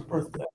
birthday.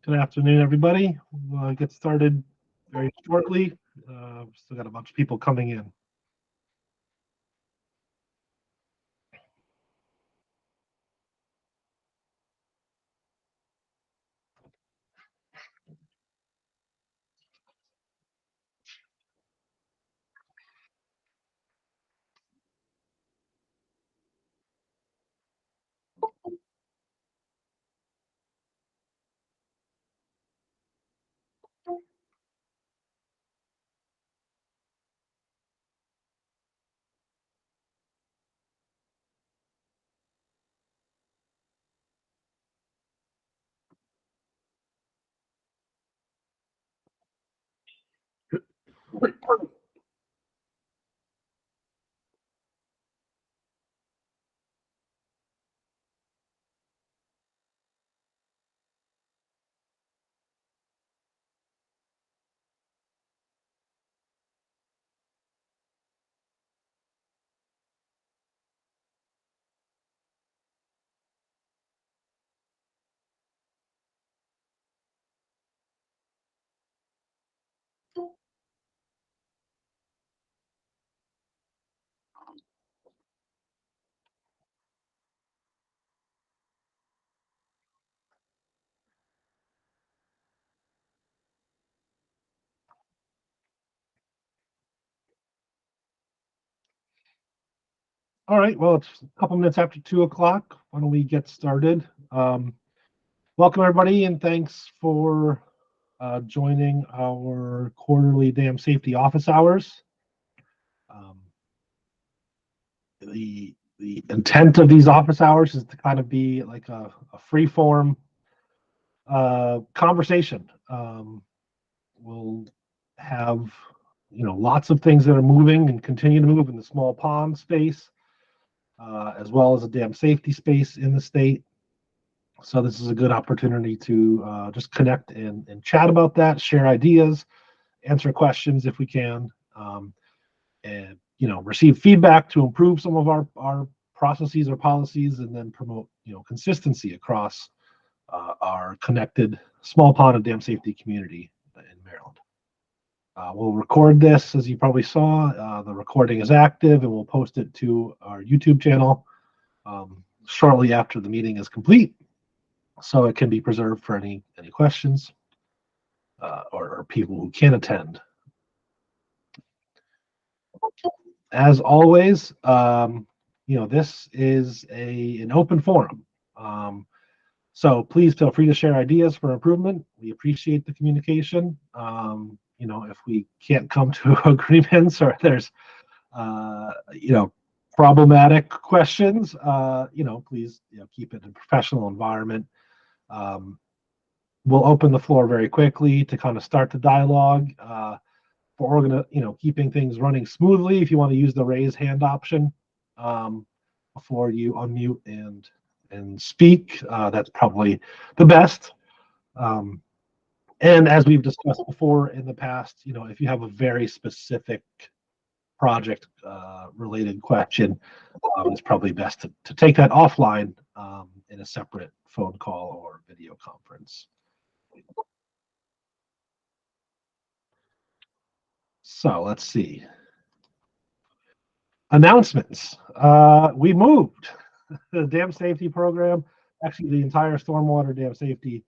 Good afternoon, everybody. We'll get started very shortly. Still got a bunch of people coming in. All right, well, it's a couple minutes after 2 o'clock. Why don't we get started? Welcome, everybody, and thanks for joining our quarterly dam safety office hours. The intent of these office hours is to kind of be like a free-form conversation. We'll have lots of things that are moving and continue to move in the small pond space, as well as a dam safety space in the state. So this is a good opportunity to just connect and chat about that, share ideas, answer questions if we can, and receive feedback to improve some of our processes or policies, and then promote consistency across our connected small pond and dam safety community in Maryland. We'll record this, as you probably saw. The recording is active, and we'll post it to our YouTube channel shortly after the meeting is complete, so it can be preserved for any questions or people who can't attend. As always, this is an open forum. So please feel free to share ideas for improvement. We appreciate the communication. If we can't come to agreements, or there's problematic questions, please keep it in a professional environment. We'll open the floor very quickly to kind of start the dialogue. For keeping things running smoothly, if you want to use the raise hand option before you unmute and speak, that's probably the best. And as we've discussed before in the past, if you have a very specific project related question, it's probably best to take that offline in a separate phone call or video conference. So let's see. Announcements. We moved the dam safety program, actually the entire stormwater dam safety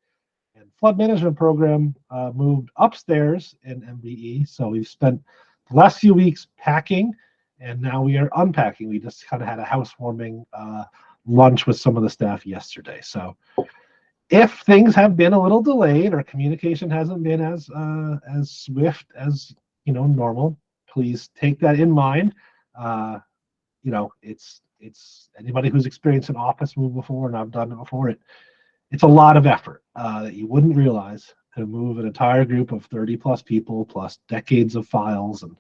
and flood management program moved upstairs in MDE. So we've spent the last few weeks packing, and now we are unpacking. We just kind of had a housewarming lunch with some of the staff yesterday. So if things have been a little delayed or communication hasn't been as swift as normal, please take that in mind. It's anybody who's experienced an office move before, and I've done it before, it's a lot of effort that you wouldn't realize to move an entire group of 30 plus people plus decades of files and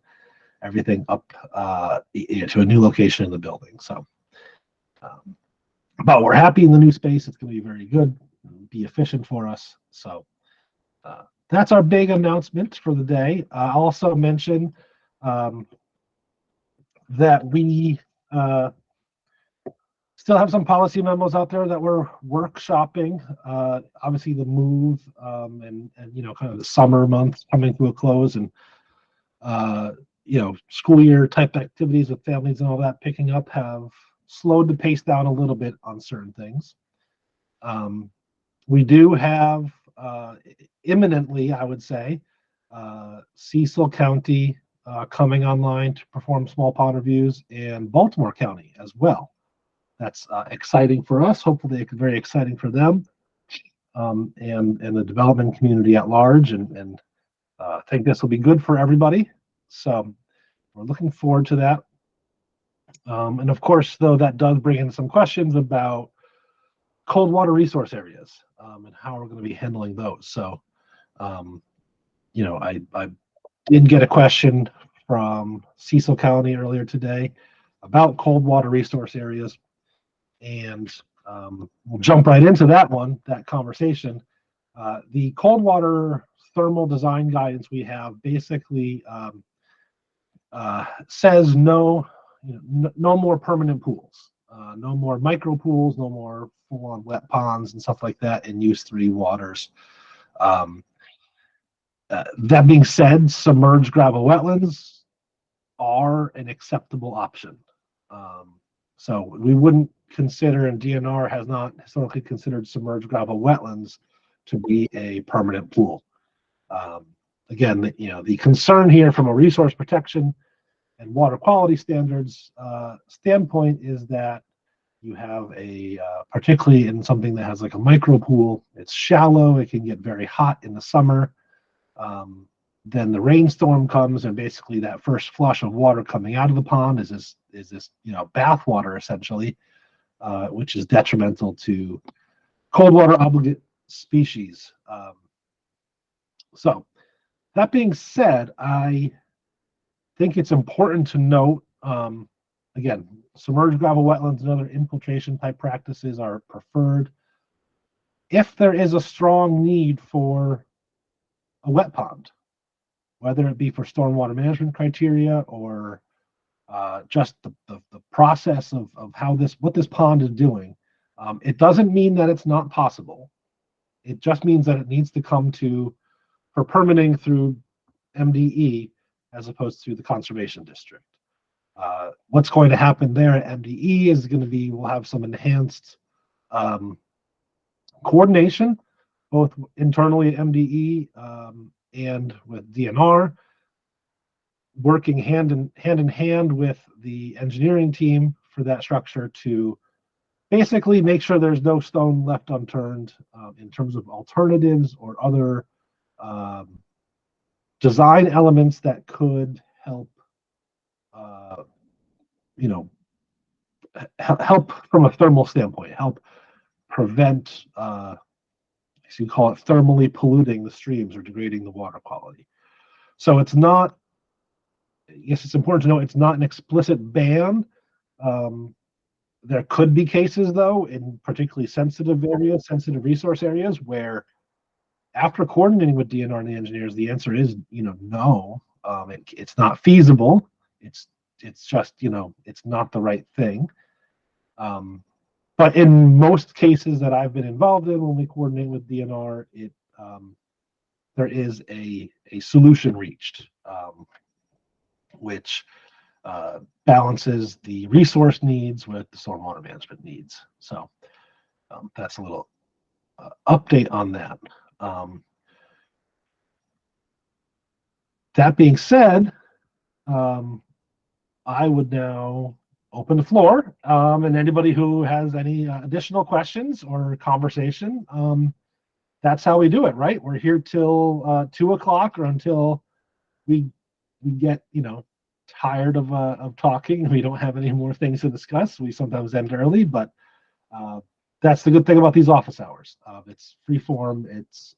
everything up to a new location in the building. So but we're happy in the new space. It's going to be very good, be efficient for us. So that's our big announcement for the day. I'll also mention that we still have some policy memos out there that we're workshopping. Obviously, the move and kind of the summer months coming to a close, and school year type activities with families and all that picking up have slowed the pace down a little bit on certain things. We do have imminently, I would say, Cecil County coming online to perform small pond reviews, and Baltimore County as well. That's exciting for us. Hopefully, it's very exciting for them and the development community at large. And I think this will be good for everybody. So we're looking forward to that. And of course, though, that does bring in some questions about cold water resource areas and how we're going to be handling those. So, I did get a question from Cecil County earlier today about cold water resource areas. And we'll jump right into that conversation. The cold water thermal design guidance we have basically says no more permanent pools, no more micro pools, no more full-on wet ponds and stuff like that in use 3 waters. That being said, submerged gravel wetlands are an acceptable option. So we wouldn't consider, and DNR has not historically considered submerged gravel wetlands to be a permanent pool. Again, the concern here from a resource protection and water quality standards standpoint is that you have particularly in something that has like a micro pool, it's shallow, it can get very hot in the summer. Then the rainstorm comes, and basically that first flush of water coming out of the pond is this bath water essentially, which is detrimental to cold water obligate species. So that being said, I think it's important to note, again, submerged gravel wetlands and other infiltration type practices are preferred if there is a strong need for a wet pond, whether it be for stormwater management criteria or just the process of what this pond is doing. It doesn't mean that it's not possible. It just means that it needs to come for permitting through MDE as opposed to the conservation district. What's going to happen there at MDE is going to be, we'll have some enhanced coordination, both internally at MDE and with DNR, working hand in hand with the engineering team for that structure to basically make sure there's no stone left unturned in terms of alternatives or other design elements that could help, help from a thermal standpoint, help prevent, as you call it, thermally polluting the streams or degrading the water quality. So it's not, yes, it's important to know it's not an explicit ban. There could be cases, though, in particularly sensitive areas, sensitive resource areas, where after coordinating with DNR and the engineers, the answer is, no, it's not feasible. It's just, it's not the right thing. But in most cases that I've been involved in, when we coordinate with DNR, there is a solution reached, which balances the resource needs with the stormwater management needs. So that's a little update on that. That being said, I would now open the floor, and anybody who has any additional questions or conversation, that's how we do it, right? We're here till 2 o'clock or until we get, tired of talking and we don't have any more things to discuss. We sometimes end early, but that's the good thing about these office hours. It's free form. It's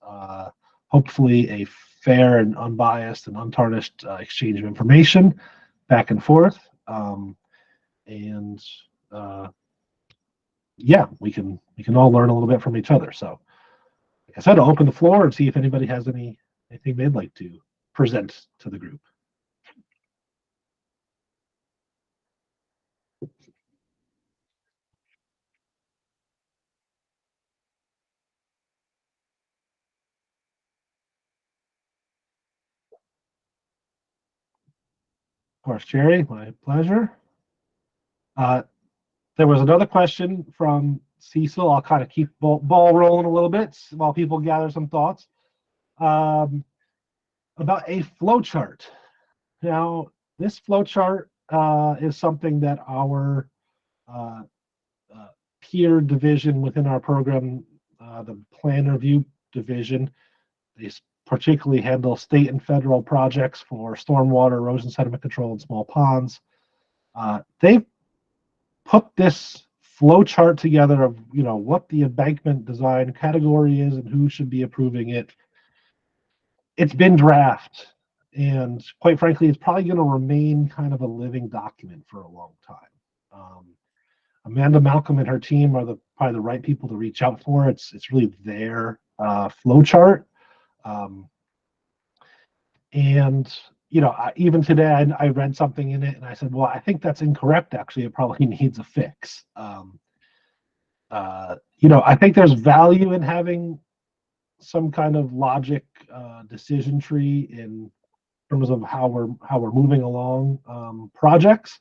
hopefully a fair and unbiased and untarnished exchange of information back and forth. Yeah, we can all learn a little bit from each other. So, like I said, I'll open the floor and see if anybody has anything they'd like to present to the group. Of course, Jerry, my pleasure. There was another question from Cecil. I'll kind of keep ball rolling a little bit while people gather some thoughts about a flow chart. Now, this flow chart is something that our peer division within our program, the plan review division, they particularly handle state and federal projects for stormwater, erosion, sediment control, and small ponds. They've put this flow chart together of what the embankment design category is and who should be approving it. It's been drafted, and quite frankly, it's probably going to remain kind of a living document for a long time. Amanda Malcolm and her team are probably the right people to reach out for. It's really their flow chart. And even today, I read something in it and I said, well, I think that's incorrect. Actually, it probably needs a fix. I think there's value in having some kind of logic decision tree in terms of how we're moving along projects.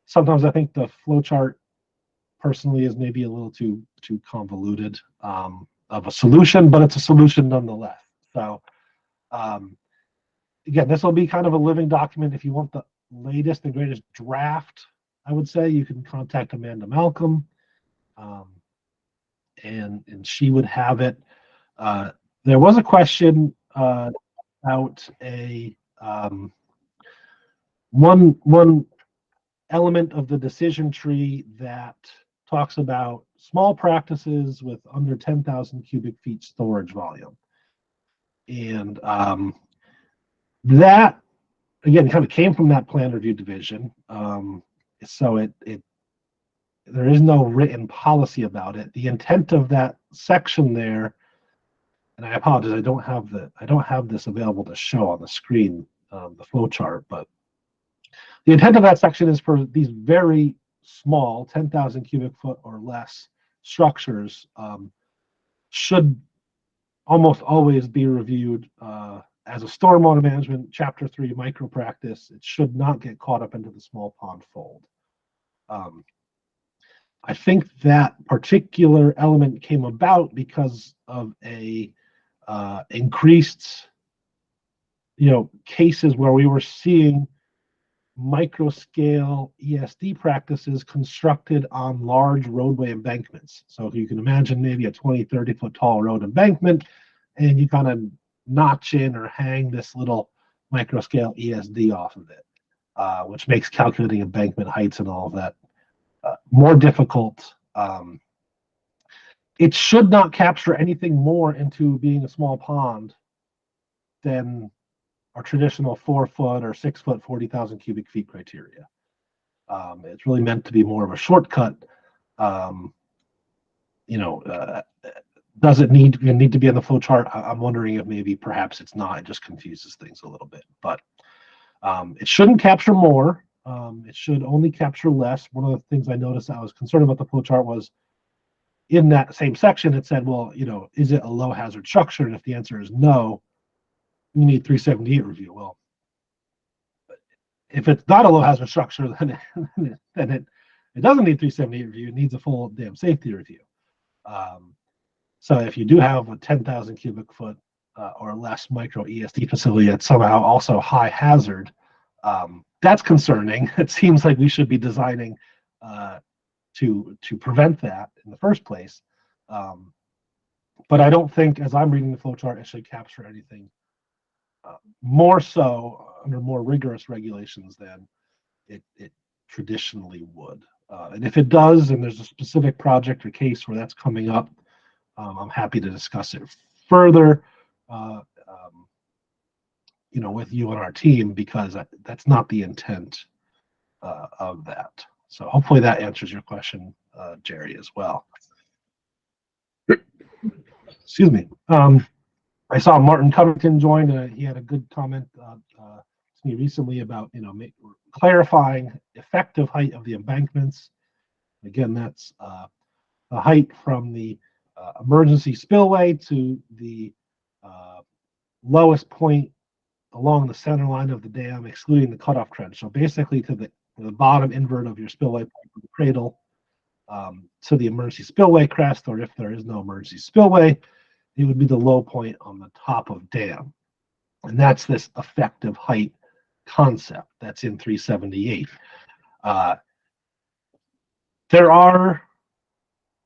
Sometimes I think the flow chart personally is maybe a little too convoluted of a solution, but it's a solution nonetheless. So again, this will be kind of a living document. If you want the latest and greatest draft, I would say, you can contact Amanda Malcolm, um, and she would have it. There was a question about a one element of the decision tree that talks about small practices with under 10,000 cubic feet storage volume. And that, again, kind of came from that plan review division. So there is no written policy about it. The intent of that section there, and I apologize, I don't have this available to show on the screen, the flow chart, but the intent of that section is for these very small 10,000 cubic foot or less structures should almost always be reviewed as a stormwater management chapter 3 micro practice. It should not get caught up into the small pond fold. I think that particular element came about because of a increased, cases where we were seeing micro scale ESD practices constructed on large roadway embankments. So if you can imagine maybe a 20, 30 foot tall road embankment, and you kind of notch in or hang this little micro scale ESD off of it, which makes calculating embankment heights and all of that more difficult. It should not capture anything more into being a small pond than our traditional 4 foot or 6 foot, 40,000 cubic feet criteria. It's really meant to be more of a shortcut. Does it need to be on the flow chart? I'm wondering if maybe perhaps it's not. It just confuses things a little bit. But it shouldn't capture more. It should only capture less. One of the things I noticed I was concerned about the flow chart was in that same section, it said, well, is it a low hazard structure? And if the answer is no, you need 378 review. Well, if it's not a low hazard structure, then it doesn't need 378 review. It needs a full dam safety review. So if you do have a 10,000 cubic foot or less micro ESD facility that's somehow also high hazard, that's concerning. It seems like we should be designing to prevent that in the first place. But I don't think, as I'm reading the flow chart, it should capture anything more so under more rigorous regulations than it traditionally would. And if it does, and there's a specific project or case where that's coming up, I'm happy to discuss it further, with you and our team, because that's not the intent of that. So hopefully that answers your question, Jerry, as well. Excuse me. I saw Martin Covington join. He had a good comment to me recently about clarifying effective height of the embankments. Again, that's the height from the emergency spillway to the lowest point along the center line of the dam, excluding the cutoff trench. So basically to the bottom invert of your spillway pipe of the cradle to the emergency spillway crest, or if there is no emergency spillway, it would be the low point on the top of dam. And that's this effective height concept that's in 378. There are,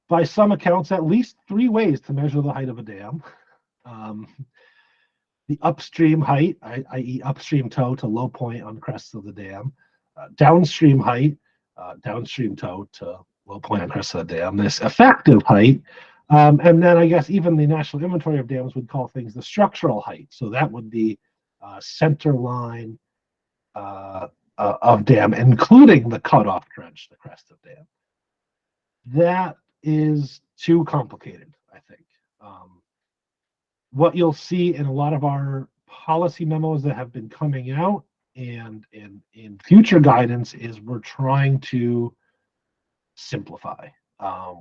by some accounts, at least 3 ways to measure the height of a dam. The upstream height, i.e. upstream toe to low point on the crest of the dam. Downstream height, downstream toe to low point on the crest of the dam. This effective height, and then I guess even the National Inventory of Dams would call things the structural height. So that would be center line of dam, including the cutoff trench, the crest of dam. That is too complicated, I think. What you'll see in a lot of our policy memos that have been coming out and in future guidance is we're trying to simplify.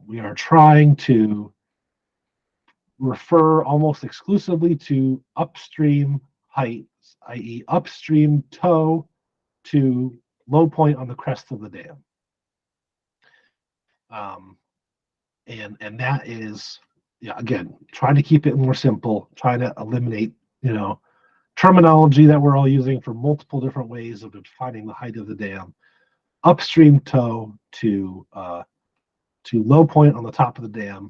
We are trying to refer almost exclusively to upstream heights, i.e. upstream toe to low point on the crest of the dam. And that is, again, trying to keep it more simple, trying to eliminate, terminology that we're all using for multiple different ways of defining the height of the dam. Upstream toe to low point on the top of the dam.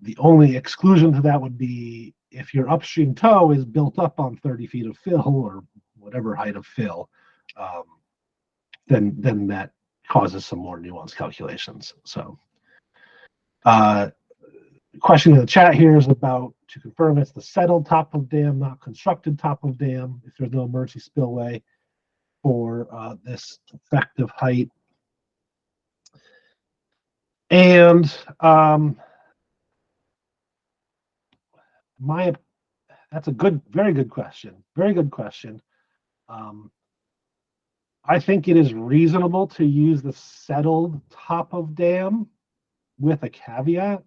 The only exclusion to that would be if your upstream toe is built up on 30 feet of fill or whatever height of fill, then that causes some more nuanced calculations. So, question in the chat here is about, to confirm, it's the settled top of dam, not constructed top of dam, if there's no emergency spillway for this effective height. And that's a very good question. Very good question. I think it is reasonable to use the settled top of dam with a caveat.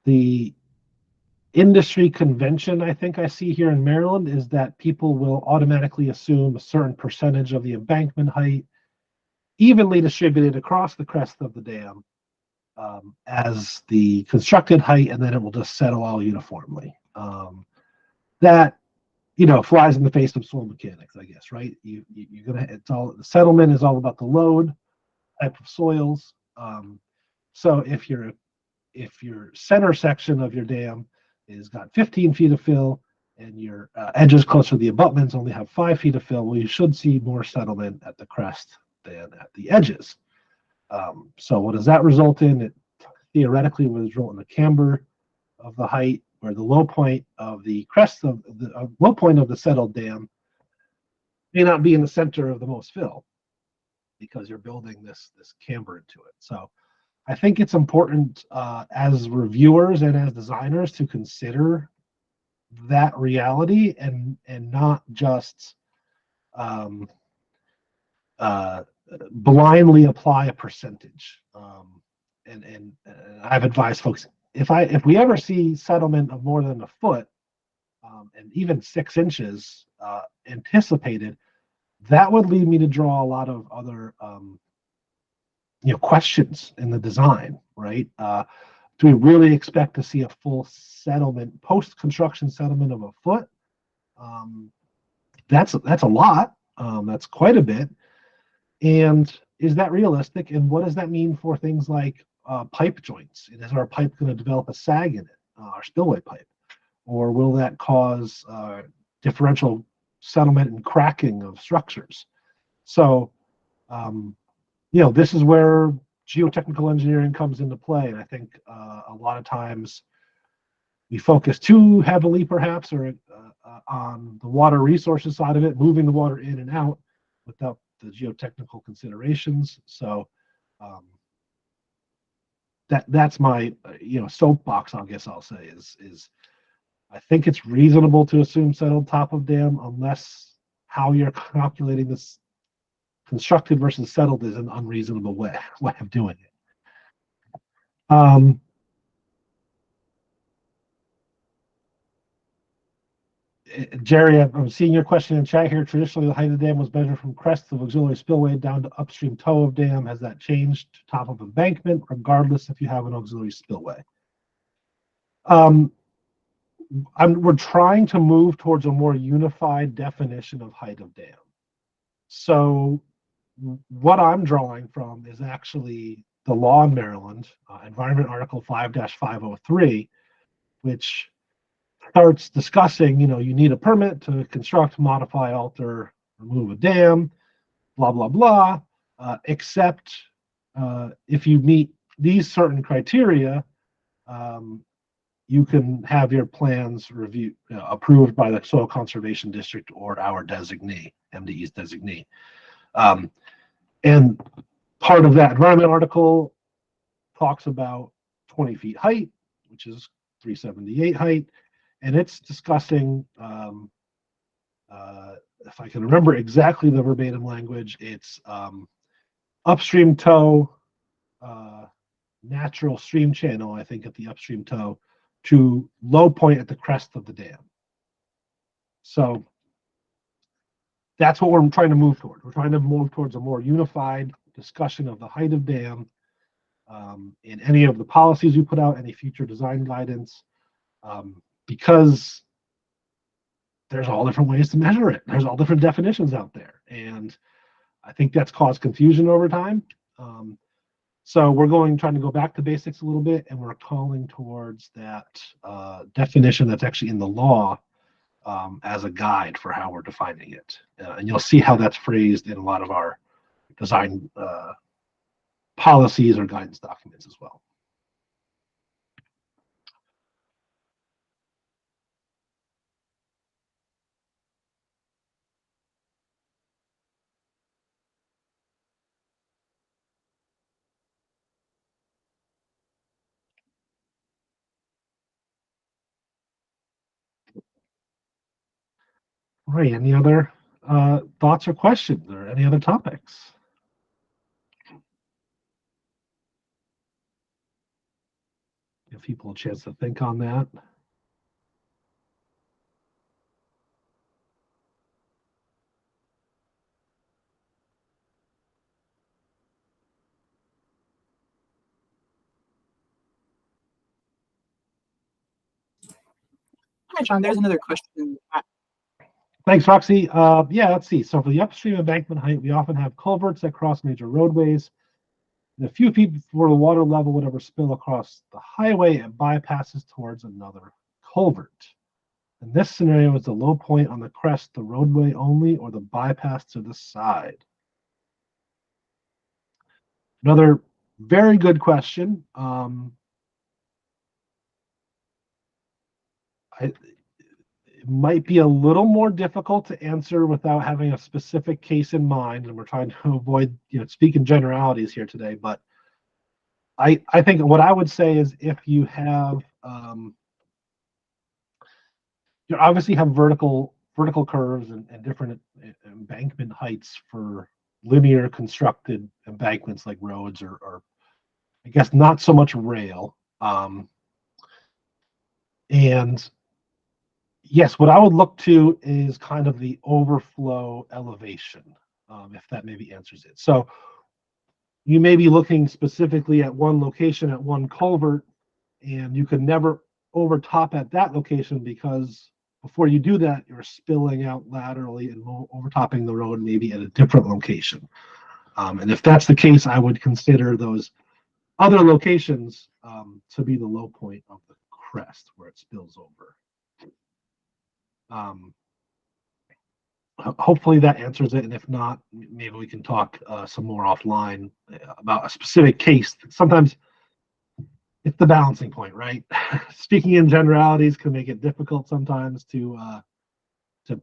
The industry convention I think I see here in Maryland is that people will automatically assume a certain percentage of the embankment height evenly distributed across the crest of the dam as the constructed height, and then it will just settle all uniformly. That, you know, flies in the face of soil mechanics, I guess, right? You're gonna, it's all, the settlement is all about the load type of soils. So if your center section of your dam is got 15 feet of fill and your edges closer to the abutments only have 5 feet of fill, well, you should see more settlement at the crest than at the edges. So what does that result in? It theoretically would result in a camber of the height, where the low point of the crest of the low point of the settled dam may not be in the center of the most fill, because you're building this camber into it. So I think it's important as reviewers and as designers to consider that reality and not just blindly apply a percentage. And I've advised folks, if we ever see settlement of more than a foot and even 6 inches anticipated, that would lead me to draw a lot of other questions in the design, right? Do we really expect to see a full settlement, post-construction settlement of a foot? That's a lot. That's quite a bit. And is that realistic? And what does that mean for things like pipe joints? Is our pipe going to develop a sag in it, our spillway pipe? Or will that cause differential settlement and cracking of structures? So, this is where geotechnical engineering comes into play. And I think a lot of times we focus too heavily, perhaps, or on the water resources side of it, moving the water in and out without the geotechnical considerations. So that's my soapbox, I guess I'll say, is I think it's reasonable to assume settled top of dam, unless how you're calculating this constructed versus settled is an unreasonable way of doing it. Jerry, I'm seeing your question in chat here. Traditionally, the height of the dam was measured from crest of auxiliary spillway down to upstream toe of dam. Has that changed to top of embankment, regardless if you have an auxiliary spillway? We're trying to move towards a more unified definition of height of dam. So what I'm drawing from is actually the law in Maryland, Environment Article 5-503, which starts discussing, you need a permit to construct, modify, alter, remove a dam, blah, blah, blah, except if you meet these certain criteria, you can have your plans approved by the Soil Conservation District or our designee, MDE's designee. And part of that environment article talks about 20 feet height, which is 378 height. And it's discussing, if I can remember exactly the verbatim language, it's upstream toe, natural stream channel, I think, at the upstream toe, to low point at the crest of the dam. So that's what we're trying to move toward. We're trying to move towards a more unified discussion of the height of dam in any of the policies we put out, any future design guidance. Because there's all different ways to measure it. There's all different definitions out there. And I think that's caused confusion over time. So we're trying to go back to basics a little bit, and we're calling towards that definition that's actually in the law as a guide for how we're defining it. And you'll see how that's phrased in a lot of our design policies or guidance documents as well. Right. Any other thoughts or questions or any other topics? Give people a chance to think on that. Hi, John. There's another question. Thanks, Roxy. Yeah, let's see. So for the upstream embankment height, we often have culverts that cross major roadways. And a few feet before the water level would ever spill across the highway, it bypasses towards another culvert. In this scenario, is the low point on the crest the roadway only or the bypass to the side? Another very good question. It might be a little more difficult to answer without having a specific case in mind, and we're trying to avoid, speaking generalities here today. But I think what I would say is if you have, you obviously have vertical curves and different embankment heights for linear constructed embankments like roads or I guess not so much rail. And yes, what I would look to is kind of the overflow elevation, if that maybe answers it. So you may be looking specifically at one location at one culvert, and you could never overtop at that location because before you do that, you're spilling out laterally and overtopping the road maybe at a different location. And if that's the case, I would consider those other locations to be the low point of the crest where it spills over. Hopefully that answers it, and if not, maybe we can talk some more offline about a specific case. Sometimes it's the balancing point, right? Speaking in generalities can make it difficult sometimes to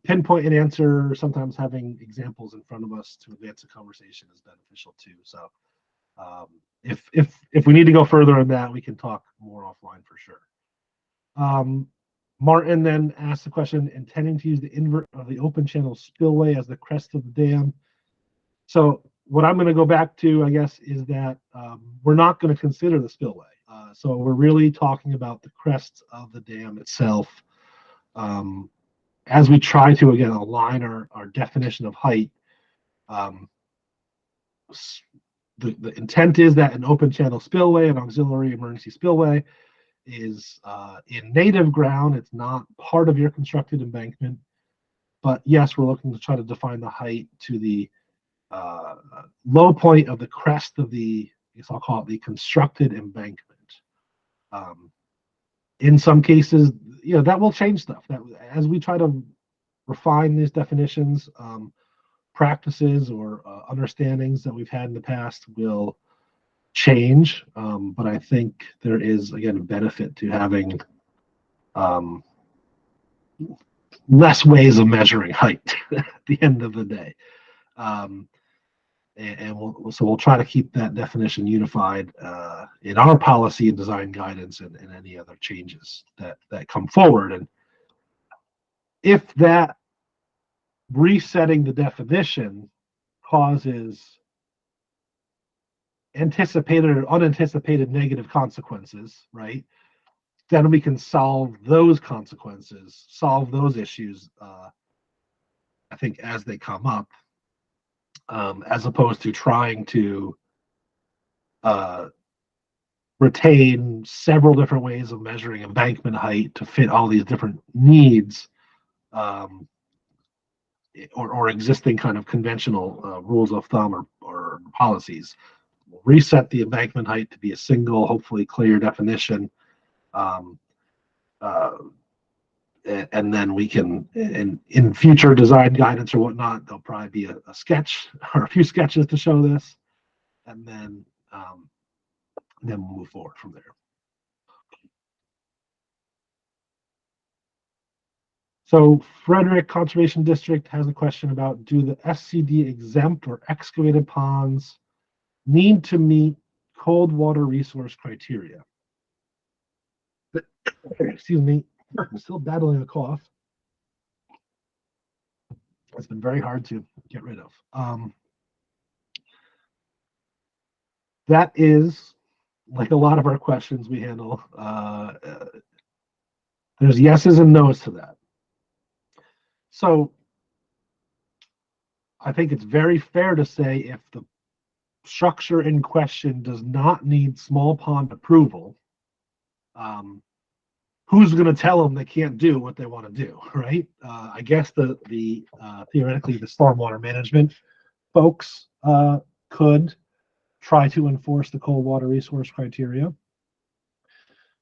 pinpoint an answer. Sometimes having examples in front of us to advance the conversation is beneficial too. So if we need to go further on that, we can talk more offline for sure. Martin then asked the question, intending to use the invert of the open channel spillway as the crest of the dam. So what I'm going to go back to, I guess, is that we're not going to consider the spillway. So we're really talking about the crest of the dam itself. As we try to, again, align our definition of height, the intent is that an open channel spillway, an auxiliary emergency spillway, is in native ground. It's not part of your constructed embankment. But yes, we're looking to try to define the height to the low point of the crest of the, I guess I'll call it the constructed embankment. In some cases, that will change stuff. That as we try to refine these definitions, practices or understandings that we've had in the past will change. But I think there is, again, a benefit to having less ways of measuring height at the end of the day. And we'll try to keep that definition unified in our policy and design guidance and any other changes that come forward. And if that resetting the definition causes anticipated or unanticipated negative consequences, right? Then we can solve those consequences, solve those issues, I think, as they come up, as opposed to trying to retain several different ways of measuring embankment height to fit all these different needs um, or existing kind of conventional rules of thumb or policies. We'll reset the embankment height to be a single, hopefully clear definition. Um, uh, and then we can, in future design guidance or whatnot, there'll probably be a sketch or a few sketches to show this, and then we'll move forward from there. So Frederick Conservation District has a question about, do the SCD exempt or excavated ponds need to meet cold water resource criteria? Excuse me, I'm still battling a cough. It's been very hard to get rid of. That is, like a lot of our questions we handle, there's yeses and nos to that. So I think it's very fair to say if the structure in question does not need small pond approval, who's going to tell them they can't do what they want to do, right? I guess the theoretically the stormwater management folks could try to enforce the cold water resource criteria,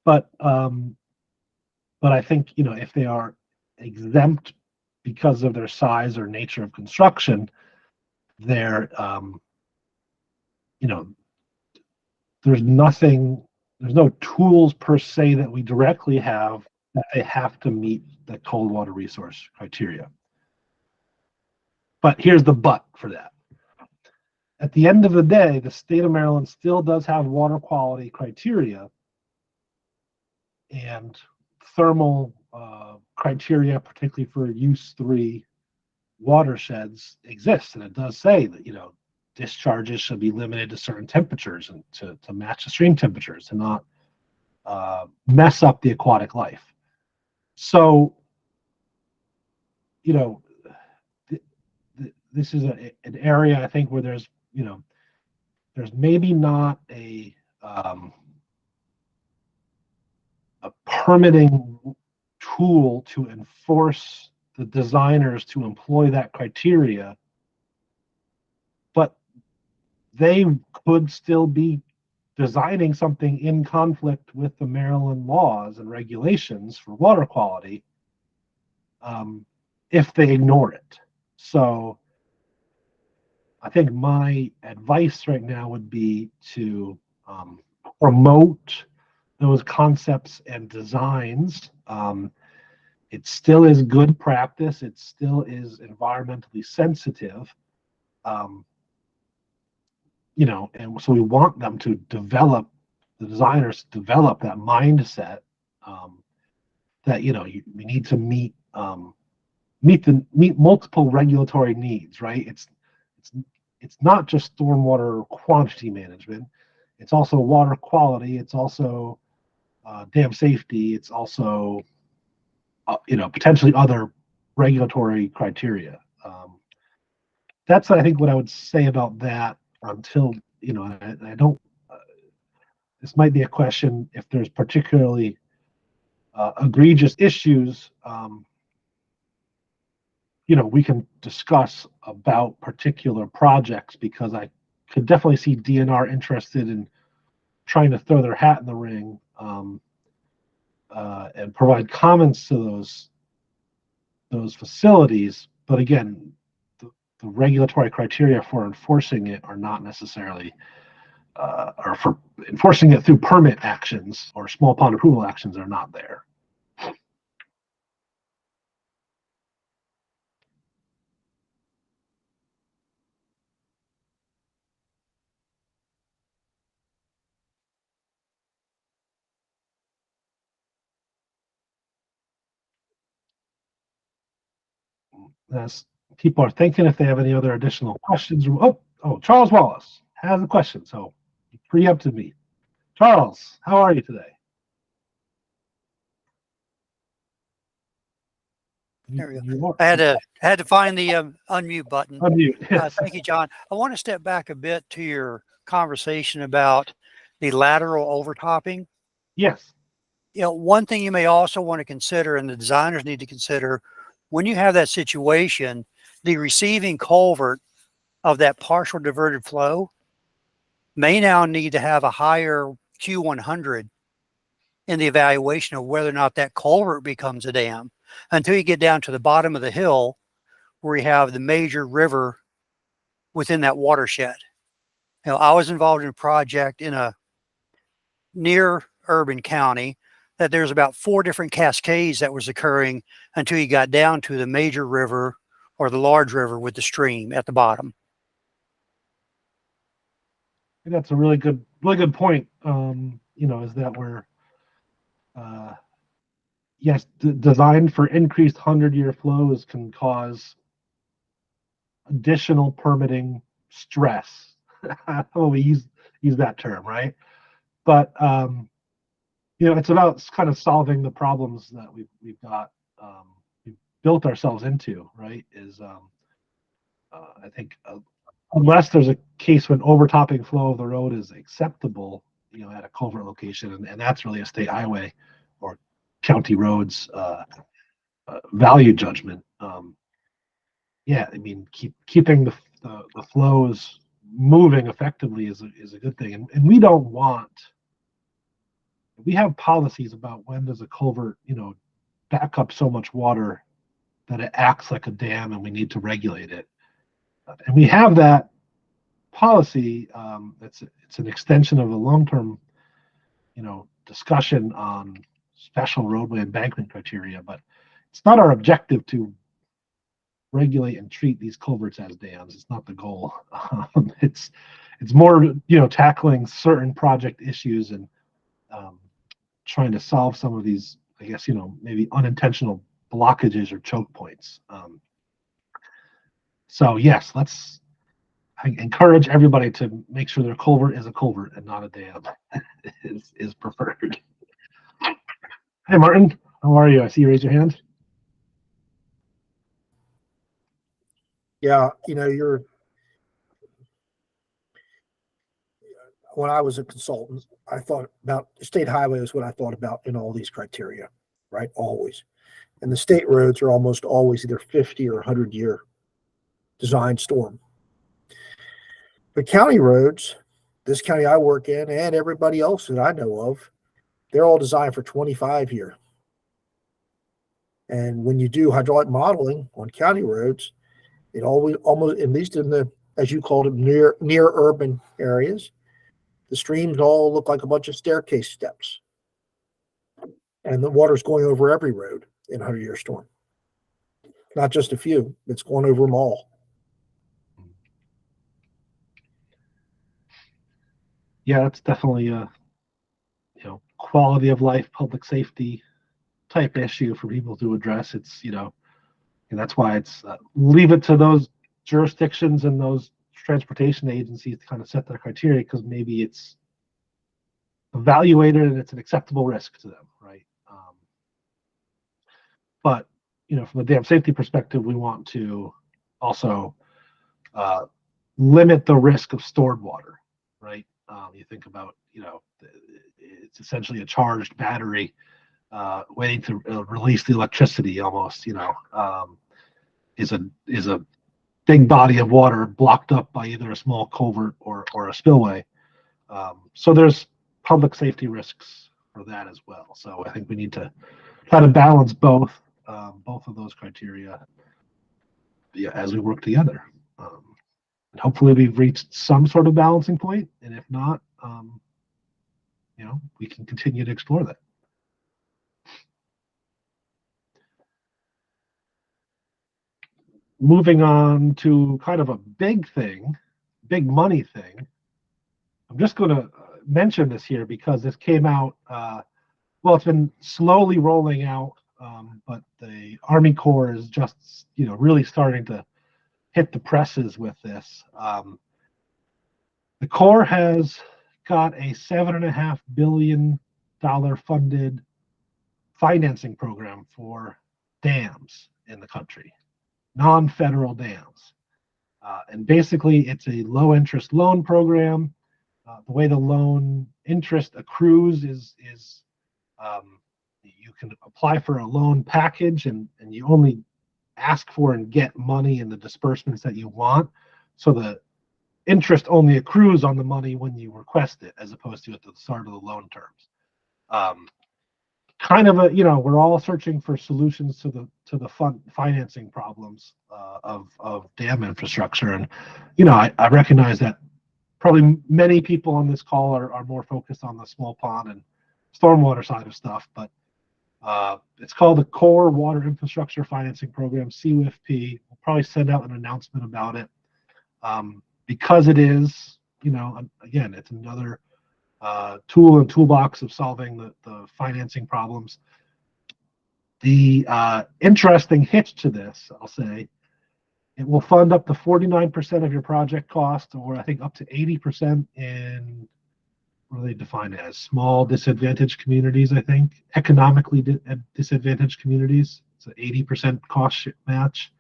but I think, you know, if they are exempt because of their size or nature of construction, they're you know, there's no tools per se that we directly have that they have to meet the cold water resource criteria. But here's the but for that. At the end of the day, the state of Maryland still does have water quality criteria and thermal criteria, particularly for use 3 watersheds, exists. And it does say that, you know, discharges should be limited to certain temperatures and to match the stream temperatures and not mess up the aquatic life. So, you know, this is an area, I think, where there's, you know, there's maybe not a permitting tool to enforce the designers to employ that criteria, but they could still be designing something in conflict with the Maryland laws and regulations for water quality if they ignore it. So I think my advice right now would be to promote those concepts and designs. It still is good practice. It still is environmentally sensitive. You know, and so we want them to develop, the designers develop that mindset that, you know, we need to meet multiple regulatory needs, right? It's not just stormwater quantity management. It's also water quality. It's also dam safety. It's also you know, potentially other regulatory criteria. That's, I think, what I would say about that. Until, you know, I don't. This might be a question if there's particularly egregious issues. You know, we can discuss about particular projects, because I could definitely see DNR interested in trying to throw their hat in the ring and provide comments to those facilities. But again, the regulatory criteria for enforcing it are not necessarily, or for enforcing it through permit actions or small pond approval actions are not there. As people are thinking, if they have any other additional questions. Oh, Charles Wallace has a question, so free up to me. Charles, how are you today? There we go. I had to find the unmute button. Unmute. Yes. Thank you, John. I want to step back a bit to your conversation about the lateral overtopping. Yes. You know, one thing you may also want to consider, and the designers need to consider, when you have that situation, the receiving culvert of that partial diverted flow may now need to have a higher Q100 in the evaluation of whether or not that culvert becomes a dam, until you get down to the bottom of the hill where you have the major river within that watershed. I was involved in a project in a near urban county that there's about 4 different cascades that was occurring until you got down to the major river or the large river with the stream at the bottom. I think that's a really good point. Is that we're yes, designed for increased 100-year flows can cause additional permitting stress. Oh, we use that term, right? But it's about kind of solving the problems that we've got, we've built ourselves into, right? I think unless there's a case when overtopping flow of the road is acceptable, at a culvert location, and that's really a state highway or county roads value judgment. Yeah, I mean, keeping the flows moving effectively is a good thing, and we don't want. We have policies about when does a culvert, back up so much water that it acts like a dam, and we need to regulate it. And we have that policy. It's an extension of a long-term, discussion on special roadway embankment criteria, but it's not our objective to regulate and treat these culverts as dams. It's not the goal. It's more, tackling certain project issues and trying to solve some of these, I guess, maybe unintentional blockages or choke points. So yes, I encourage everybody to make sure their culvert is a culvert and not a dam is preferred. Hey, Martin, how are you? I see you raise your hand. Yeah, when I was a consultant, I thought about state highways, what I thought about in all these criteria, right? Always. And the state roads are almost always either 50 or 100-year design storm. The county roads, this county I work in and everybody else that I know of, they're all designed for 25-year. And when you do hydraulic modeling on county roads, it always, almost, at least in the, as you called it, near urban areas, the streams all look like a bunch of staircase steps. And the water's going over every road in a 100-year storm. Not just a few, it's going over them all. Yeah, that's definitely a quality of life, public safety type issue for people to address. It's and that's why it's leave it to those jurisdictions and those transportation agencies to kind of set their criteria, because maybe it's evaluated and it's an acceptable risk to them, right? But from a dam safety perspective, we want to also limit the risk of stored water, right? You think about it's essentially a charged battery waiting to release the electricity almost. Is a big body of water blocked up by either a small culvert or a spillway. So there's public safety risks for that as well. So I think we need to try to balance both of those criteria as we work together. And hopefully we've reached some sort of balancing point, and if not, we can continue to explore that. Moving on to kind of a big money thing. I'm just going to mention this here because this came out, it's been slowly rolling out, but the Army Corps is just, really starting to hit the presses with this. The Corps has got a $7.5 billion funded financing program for dams in the country, non-federal dams. And basically it's a low interest loan program. The way the loan interest accrues is you can apply for a loan package, and you only ask for and get money in the disbursements that you want. So the interest only accrues on the money when you request it, as opposed to at the start of the loan terms. Kind of we're all searching for solutions to the financing problems of dam infrastructure. And, I recognize that probably many people on this call are more focused on the small pond and stormwater side of stuff, but it's called the Core Water Infrastructure Financing Program, CWIFP. We'll probably send out an announcement about it, because it is, again, it's another tool and toolbox of solving the financing problems. The interesting hitch to this, I'll say, it will fund up to 49% of your project cost, or I think up to 80% in, what do they define it as? Small disadvantaged communities, I think. Economically disadvantaged communities. It's an 80% cost match.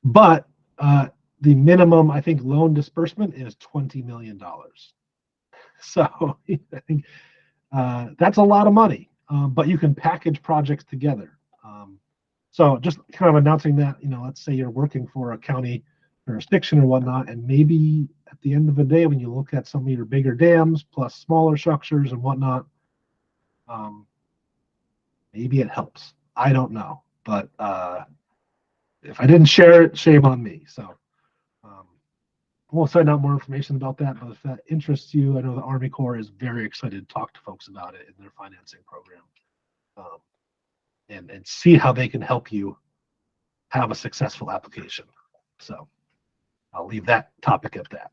But the minimum, I think, loan disbursement is $20 million. So I think that's a lot of money, but you can package projects together. So just kind of announcing that, let's say you're working for a county jurisdiction or whatnot, and maybe at the end of the day, when you look at some of your bigger dams plus smaller structures and whatnot, maybe it helps. I don't know, but if I didn't share it, shame on me. So we'll send out more information about that. But if that interests you, I know the Army Corps is very excited to talk to folks about it in their financing program, and see how they can help you have a successful application. So I'll leave that topic at that.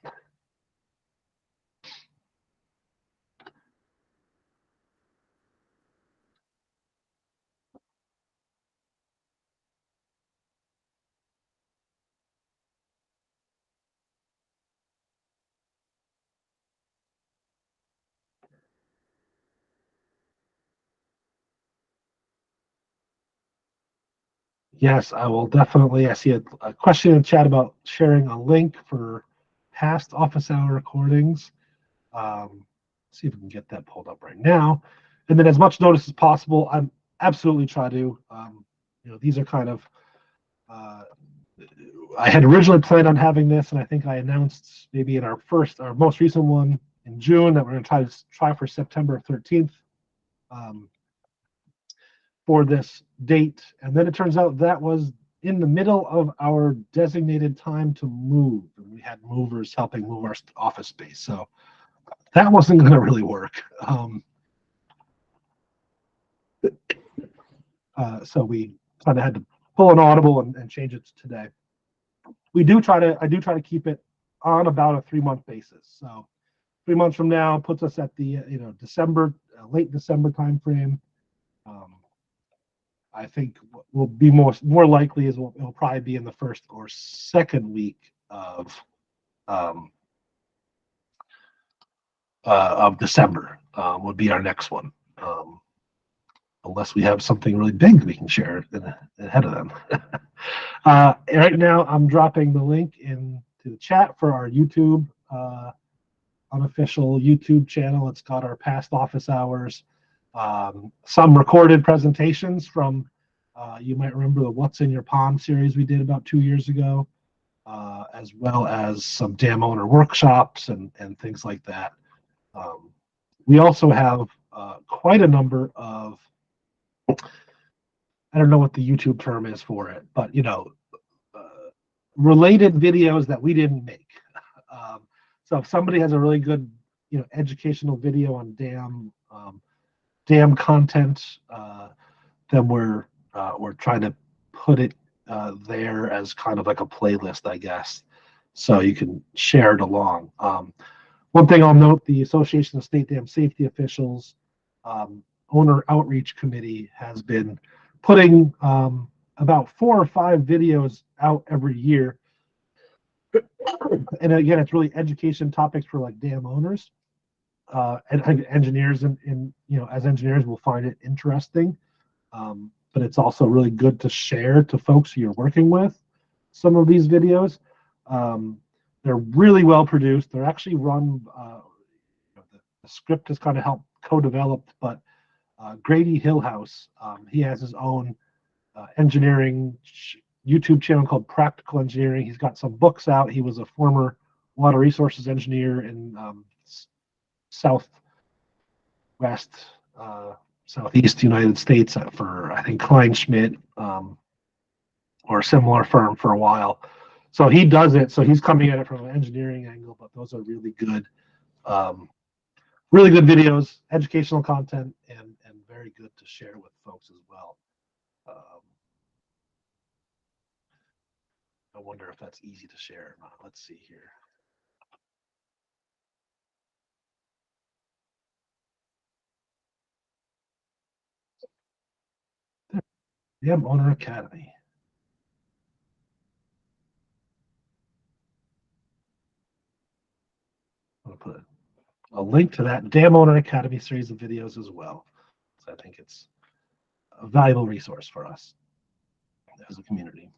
Yes, I will definitely. I see a question in the chat about sharing a link for past office hour recordings. See if we can get that pulled up right now. And then as much notice as possible, I'm absolutely try to, these are kind of, I had originally planned on having this, and I think I announced maybe in our most recent one in June that we're going to try for September 13th. For this date, and then it turns out that was in the middle of our designated time to move, and we had movers helping move our office space, so that wasn't going to really work. So we kind of had to pull an audible and change it to today. I do try to keep it on about a 3-month basis. So 3 months from now puts us at the December, late December timeframe. I think what will be more likely is it'll probably be in the first or second week of December would be our next one, unless we have something really big we can share ahead of them. Right now, I'm dropping the link into the chat for our YouTube unofficial YouTube channel. It's got our past office hours. Some recorded presentations from, you might remember the What's in Your Pond series we did about 2 years ago, as well as some dam owner workshops and things like that. We also have quite a number of, I don't know what the YouTube term is for it, but related videos that we didn't make. So if somebody has a really good, educational video on dam content, then we're trying to put it there as kind of like a playlist, I guess, so you can share it along. One thing I'll note, the Association of State Dam Safety Officials Owner Outreach Committee has been putting about 4 or 5 videos out every year. And again, it's really education topics for like dam owners. And engineers, and as engineers, will find it interesting. But it's also really good to share to folks who you're working with some of these videos. They're really well produced. They're actually run, the script is kind of helped co-developed, but Grady Hillhouse. He has his own engineering YouTube channel called Practical Engineering. He's got some books out. He was a former water resources engineer in southwest, southeast United States for, I think, Kleinschmidt or a similar firm for a while. So he does it. So he's coming at it from an engineering angle, but those are really good videos, educational content, and very good to share with folks as well. I wonder if that's easy to share or not. Let's see here. Dam Owner Academy. I'm going to put a link to that Dam Owner Academy series of videos as well. So I think it's a valuable resource for us as a community.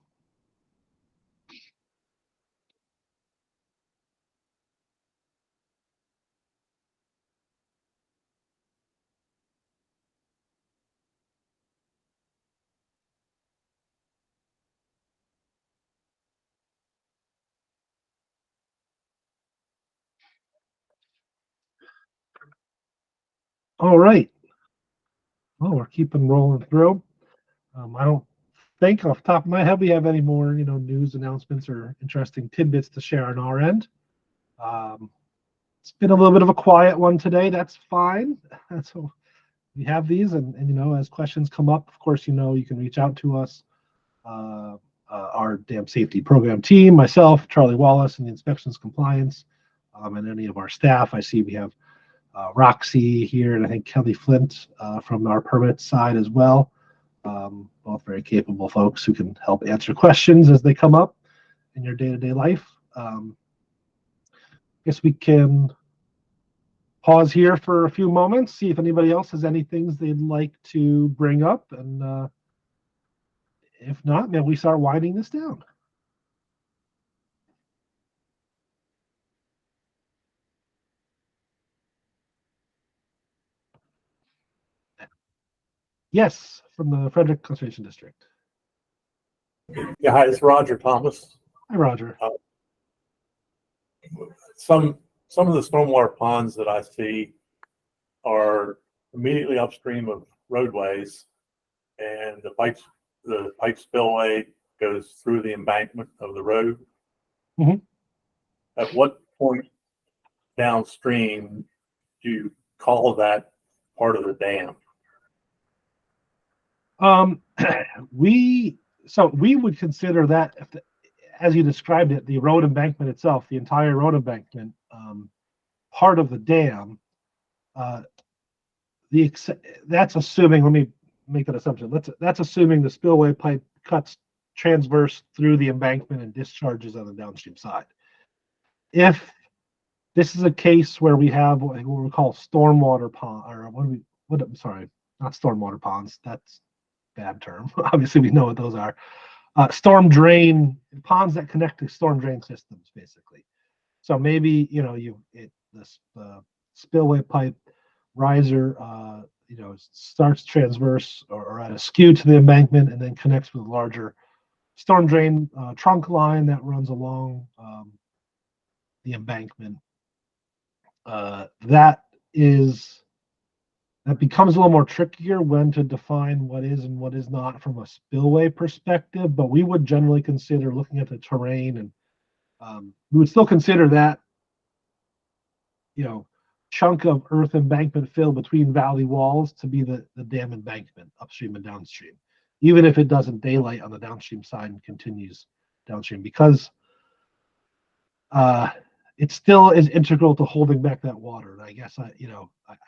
All right. Well, we're keeping rolling through. I don't think off the top of my head we have any more, news announcements or interesting tidbits to share on our end. It's been a little bit of a quiet one today. That's fine. So we have these, and as questions come up, of course, you can reach out to us. Our dam safety program team, myself, Charlie Wallace, and the inspections compliance, and any of our staff. I see we have Roxy here, and I think Kelly Flint from our permit side as well. Both very capable folks who can help answer questions as they come up in your day-to-day life. I guess we can pause here for a few moments, see if anybody else has any things they'd like to bring up, and if not, maybe we start winding this down. Yes, from the Frederick Conservation District. Yeah, hi, it's Roger Thomas. Hi, Roger. Some of the stormwater ponds that I see are immediately upstream of roadways, and the pipe spillway goes through the embankment of the road. Mhm. At what point downstream do you call that part of the dam? We would consider that, as you described it, the road embankment itself, the entire road embankment, part of the dam. That's assuming. Let me make that assumption. That's assuming the spillway pipe cuts transverse through the embankment and discharges on the downstream side. If this is a case where we have what we call stormwater pond, or I'm sorry, not stormwater ponds. That's a bad term. Obviously, we know what those are. Storm drain ponds that connect to storm drain systems, basically. So maybe the spillway pipe riser, starts transverse or at a skew to the embankment, and then connects with a larger storm drain trunk line that runs along the embankment. That becomes a little more trickier when to define what is and what is not from a spillway perspective, but we would generally consider looking at the terrain, and we would still consider that, chunk of earth embankment fill between valley walls to be the dam embankment upstream and downstream, even if it doesn't daylight on the downstream side and continues downstream, because it still is integral to holding back that water. And I guess I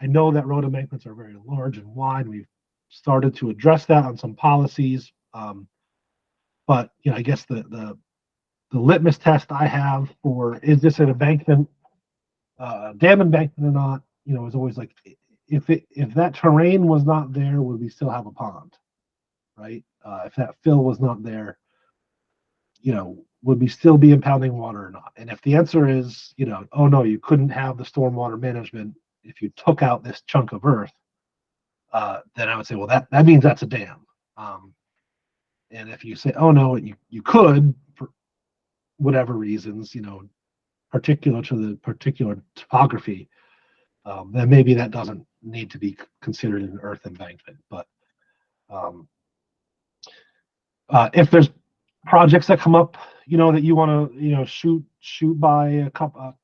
know that road embankments are very large and wide. We've started to address that on some policies, but I guess the litmus test I have for is this an embankment, dam embankment or not, is always like, if that terrain was not there, would we still have a pond, right? If that fill was not there, would we still be impounding water or not? And if the answer is, oh no, you couldn't have the stormwater management if you took out this chunk of earth, then I would say, well, that means that's a dam. And if you say, oh no, you could for whatever reasons, particular to the particular topography, then maybe that doesn't need to be considered an earth embankment. But if there's projects that come up, that you want to, shoot by a couple,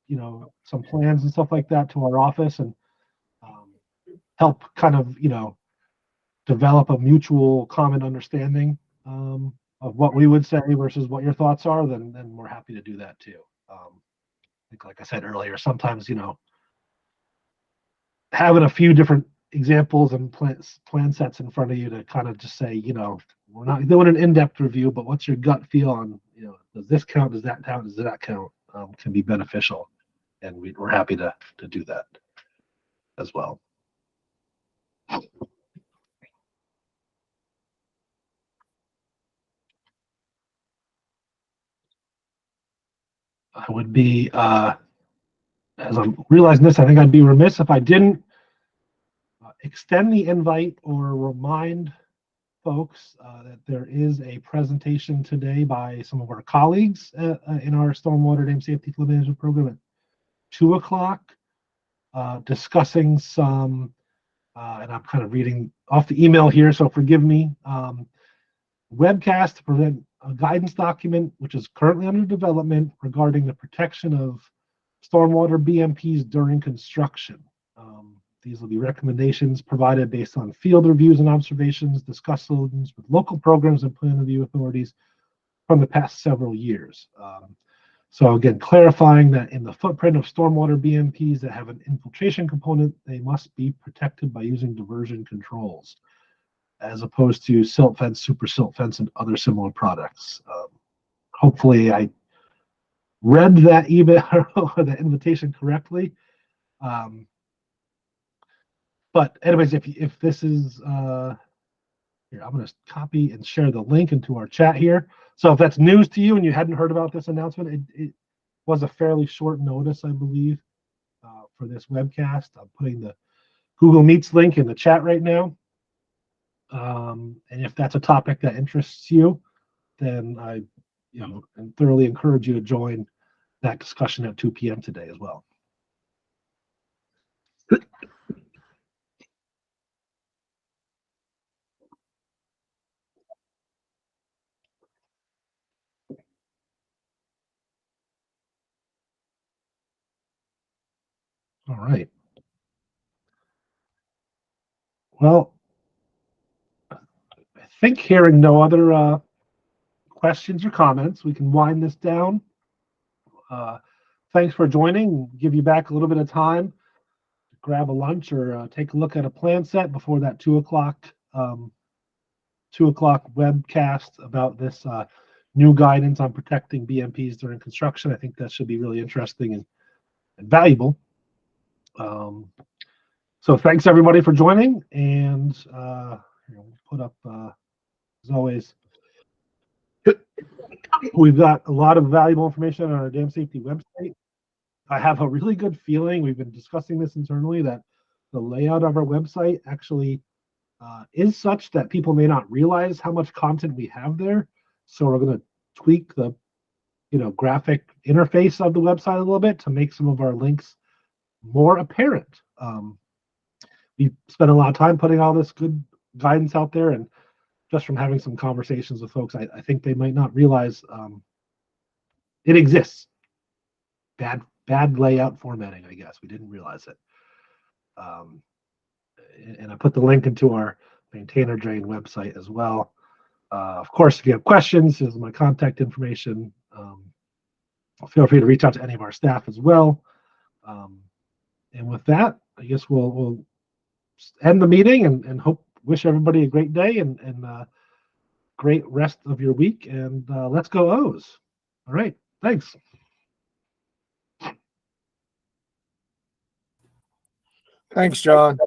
some plans and stuff like that to our office and help kind of, develop a mutual common understanding of what we would say versus what your thoughts are, then we're happy to do that too. I think, like I said earlier, sometimes, having a few different examples and plan sets in front of you to kind of just say, we're not doing an in-depth review, but what's your gut feel on, does this count? Does that count? Does that count? Can be beneficial. And we're happy to do that as well. I would be, as I'm realizing this, I think I'd be remiss if I didn't extend the invite or remind folks that there is a presentation today by some of our colleagues in our Stormwater Dam Safety Flow Management Program at 2 o'clock, discussing some, and I'm kind of reading off the email here, so forgive me, webcast to prevent a guidance document, which is currently under development regarding the protection of stormwater BMPs during construction. These will be recommendations provided based on field reviews and observations, discussions with local programs and plan review authorities from the past several years. So again, clarifying that in the footprint of stormwater BMPs that have an infiltration component, they must be protected by using diversion controls, as opposed to silt fence, super silt fence, and other similar products. Hopefully I read that email or the invitation correctly. But anyways, if this is, here, I'm going to copy and share the link into our chat here. So if that's news to you and you hadn't heard about this announcement, it was a fairly short notice, I believe, for this webcast. I'm putting the Google Meets link in the chat right now. And if that's a topic that interests you, then I, thoroughly encourage you to join that discussion at 2 p.m. today as well. All right. Well, I think hearing no other questions or comments, we can wind this down. Thanks for joining. Give you back a little bit of time to grab a lunch or take a look at a plan set before that 2 o'clock webcast about this new guidance on protecting BMPs during construction. I think that should be really interesting and valuable. So thanks everybody for joining, and we'll put up as always. We've got a lot of valuable information on our dam safety website. I have a really good feeling, we've been discussing this internally, that the layout of our website actually is such that people may not realize how much content we have there. So we're going to tweak the graphic interface of the website a little bit to make some of our links more apparent. We spent a lot of time putting all this good guidance out there, and just from having some conversations with folks, I think they might not realize it exists. Bad layout formatting, I guess. We didn't realize it. And I put the link into our Maintainer Drain website as well. Of course, if you have questions, this is my contact information. Feel free to reach out to any of our staff as well. And with that, I guess we'll end the meeting and wish everybody a great day and great rest of your week. And let's go O's. All right. Thanks. Thanks, John.